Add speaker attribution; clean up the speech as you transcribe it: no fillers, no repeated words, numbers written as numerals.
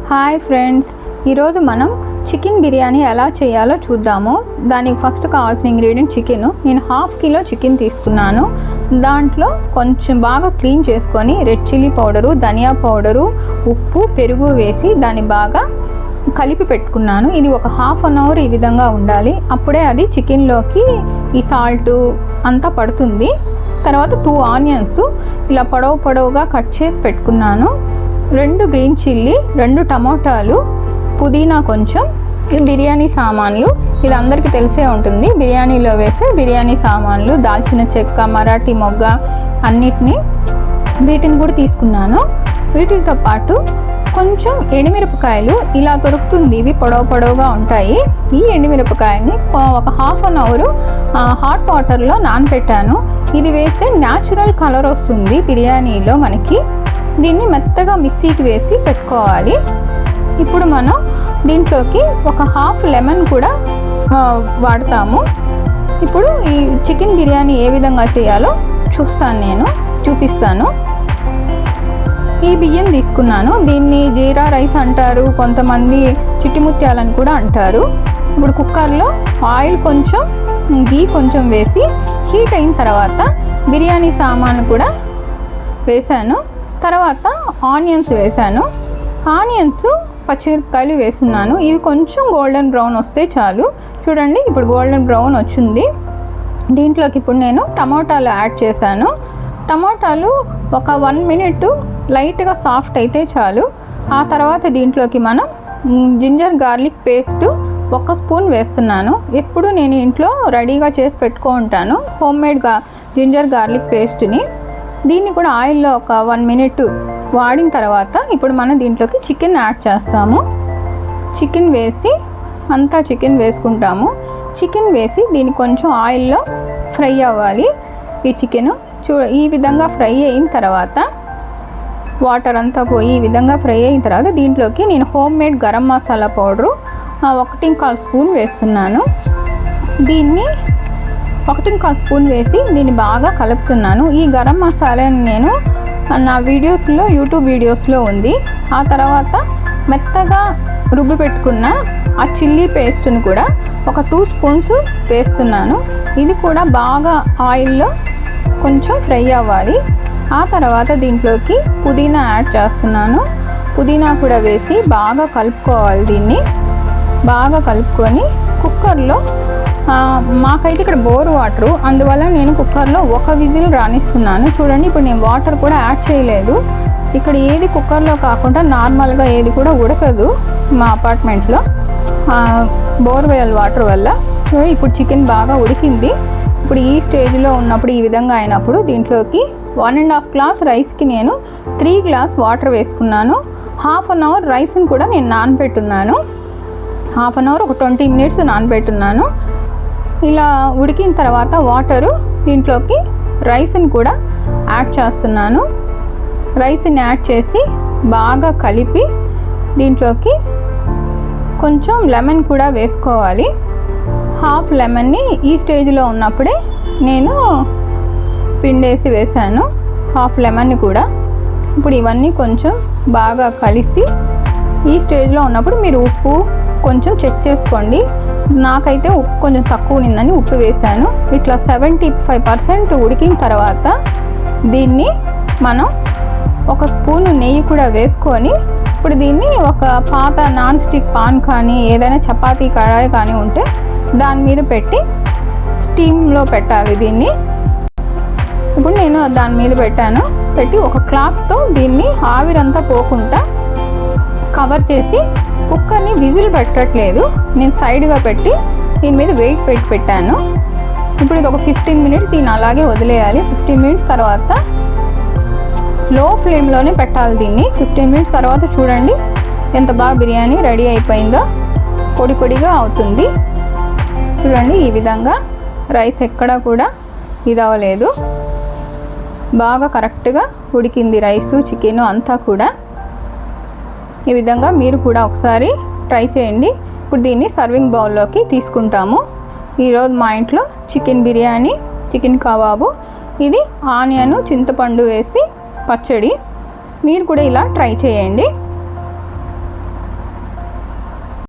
Speaker 1: Hi friends, ఈరోజు మనం chicken biryani ఎలా చేయాలో చూద్దాము. దానికి ఫస్ట్ కావాల్సిన ఇంగ్రీడియంట్ చికెన్. నేను హాఫ్ కిలో చికెన్ తీసుకున్నాను. దాంట్లో కొంచెం బాగా క్లీన్ చేసుకొని రెడ్ చిల్లీ పౌడరు, ధనియా పౌడరు, ఉప్పు, పెరుగు వేసి దాన్ని బాగా కలిపి పెట్టుకున్నాను. ఇది ఒక హాఫ్ అన్ అవర్ ఈ విధంగా ఉండాలి. అప్పుడే అది చికెన్లోకి ఈ సాల్ట్ అంతా పడుతుంది. తర్వాత 2 ఆనియన్స్ ఇలా పొడవుగా కట్ చేసి పెట్టుకున్నాను. 2 గ్రీన్ చిల్లీ, 2 టమాటాలు, పుదీనా కొంచెం, బిర్యానీ సామాన్లు. ఇది అందరికీ తెలిసే ఉంటుంది. బిర్యానీలో వేసే బిర్యానీ సామాన్లు, దాల్చిన చెక్క, మరాఠీ మొగ్గ వీటిని కూడా తీసుకున్నాను. వీటితో పాటు కొంచెం ఎండుమిరపకాయలు ఇలా దొరుకుతుంది. ఇవి పొడవుగా ఉంటాయి. ఈ ఎండుమిరపకాయని ఒక హాఫ్ అన్ అవర్ హాట్ వాటర్లో నానబెట్టాను. ఇది వేస్తే న్యాచురల్ కలర్ వస్తుంది బిర్యానీలో మనకి. దీన్ని మెత్తగా మిక్సీకి వేసి పెట్టుకోవాలి. ఇప్పుడు మనం దీంట్లోకి ఒక హాఫ్ లెమన్ కూడా వాడతాము. ఇప్పుడు ఈ చికెన్ బిర్యానీ ఏ విధంగా చేయాలో చూపిస్తాను. ఈ బియ్యం తీసుకున్నాను. దీన్ని జీరా రైస్ అంటారు, కొంతమంది చిట్టి ముత్యాలని కూడా అంటారు. ఇప్పుడు కుక్కర్లో ఆయిల్ కొంచెం, గీ కొంచెం వేసి హీట్ అయిన తర్వాత బిర్యానీ సామాను కూడా వేసాను. తర్వాత ఆనియన్స్ వేసాను. ఆనియన్స్, పచ్చిమిరపకాయలు వేస్తున్నాను. ఇవి కొంచెం గోల్డెన్ బ్రౌన్ వస్తే చాలు. చూడండి, ఇప్పుడు గోల్డెన్ బ్రౌన్ వచ్చింది. దీంట్లోకి ఇప్పుడు నేను టమాటాలు యాడ్ చేశాను. టమాటాలు ఒక 1 మినిట్ లైట్గా సాఫ్ట్ అయితే చాలు. ఆ తర్వాత దీంట్లోకి మనం జింజర్ గార్లిక్ పేస్ట్ 1 స్పూన్ వేస్తున్నాను. ఎప్పుడు నేను ఇంట్లో రెడీగా చేసి పెట్టుకుంటాను హోమ్మేడ్గా జింజర్ గార్లిక్ పేస్ట్ని. దీన్ని కూడా ఆయిల్లో ఒక 1 మినిట్ వాడిన తర్వాత ఇప్పుడు మనం దీంట్లోకి చికెన్ యాడ్ చేస్తాము. చికెన్ వేసుకుంటాము. చికెన్ వేసి దీన్ని కొంచెం ఆయిల్లో ఫ్రై అవ్వాలి. ఈ చికెన్ ఈ విధంగా ఫ్రై అయిన తర్వాత వాటర్ అంతా పోయి ఈ విధంగా ఫ్రై అయిన తర్వాత దీంట్లోకి నేను homemade garam masala powder 1.25 spoon వేస్తున్నాను. దీన్ని 1.25 స్పూన్ వేసి దీన్ని బాగా కలుపుతున్నాను. ఈ గరం మసాలాని నేను నా యూట్యూబ్ వీడియోస్లో ఉంది. ఆ తర్వాత మెత్తగా రుబ్బి పెట్టుకున్న ఆ చిల్లీ పేస్ట్ని కూడా ఒక 2 స్పూన్స్ వేస్తున్నాను. ఇది కూడా బాగా ఆయిల్లో కొంచెం ఫ్రై అవ్వాలి. ఆ తర్వాత దీంట్లోకి పుదీనా యాడ్ చేస్తున్నాను. పుదీనా కూడా వేసి బాగా కలుపుకోవాలి. దీన్ని బాగా కలుపుకొని కుక్కర్లో, మాకైతే ఇక్కడ బోర్ వాటరు, అందువల్ల నేను కుక్కర్లో 1 విజిల్ రానిస్తున్నాను. చూడండి, ఇప్పుడు నేను వాటర్ కూడా యాడ్ చేయలేదు. ఇక్కడ ఏది కుక్కర్లో కాకుండా నార్మల్గా ఏది కూడా ఉడకదు మా అపార్ట్మెంట్లో బోర్వెల్ వాటర్ వల్ల. ఇప్పుడు చికెన్ బాగా ఉడికింది. ఇప్పుడు ఈ స్టేజ్లో ఉన్నప్పుడు, ఈ విధంగా అయినప్పుడు దీంట్లోకి 1.5 గ్లాస్ రైస్కి నేను 3 గ్లాస్ వాటర్ వేసుకున్నాను. హాఫ్ అన్ అవర్ రైస్ని కూడా నేను నానబెట్టున్నాను. హాఫ్ అన్ అవర్ ఒక 20 మినిట్స్ నానబెట్టున్నాను. ఇలా ఉడికిన తర్వాత వాటరు దీంట్లోకి రైస్ని కూడా యాడ్ చేస్తున్నాను. రైస్ని యాడ్ చేసి బాగా కలిపి దీంట్లోకి కొంచెం లెమన్ కూడా వేసుకోవాలి. హాఫ్ లెమన్ని ఈ స్టేజ్లో ఉన్నప్పుడే నేను పిండేసి వేసాను, హాఫ్ లెమన్ని కూడా. ఇప్పుడు ఇవన్నీ కొంచెం బాగా కలిసి ఈ స్టేజ్లో ఉన్నప్పుడు మీరు ఉప్పు కొంచెం చెక్ చేసుకోండి. నాకైతే ఉప్పు కొంచెం తక్కువ ఉన్నదని ఉప్పు వేసాను. ఇట్లా 75% ఉడికిన తర్వాత దీన్ని మనం 1 స్పూను నెయ్యి కూడా వేసుకొని ఇప్పుడు దీన్ని ఒక పాత నాన్ స్టిక్ పాన్ కానీ ఏదైనా చపాతీ కడాయి కానీ ఉంటే దాని మీద పెట్టి స్టీమ్లో పెట్టాలి దీన్ని. ఇప్పుడు నేను దాని మీద పెట్టి ఒక క్లాత్తో దీన్ని ఆవిరంతా పోకుండా కవర్ చేసి కుక్కర్ని విజిల్ పెట్టట్లేదు. నేను సైడ్గా పెట్టి దీని మీద వెయిట్ పెట్టాను. ఇప్పుడు ఇది ఒక 15 మినిట్స్ దీన్ని అలాగే వదిలేయాలి. 15 మినిట్స్ తర్వాత లో ఫ్లేమ్లోనే పెట్టాలి దీన్ని. 15 మినిట్స్ తర్వాత చూడండి ఎంత బాగా బిర్యానీ రెడీ అయిపోయిందో. పొడిగా అవుతుంది. చూడండి, ఈ విధంగా రైస్ ఎక్కడా కూడా ఇది అవ్వలేదు. బాగా కరెక్ట్గా ఉడికింది రైసు, చికెను అంతా కూడా. ఈ విధంగా మీరు కూడా ఒకసారి ట్రై చేయండి. ఇప్పుడు దీన్ని సర్వింగ్ బౌల్లోకి తీసుకుంటాము. ఈరోజు మా ఇంట్లో చికెన్ బిర్యానీ, చికెన్ కబాబు, ఇది ఆనియన్, చింతపండు వేసి పచ్చడి. మీరు కూడా ఇలా ట్రై చేయండి.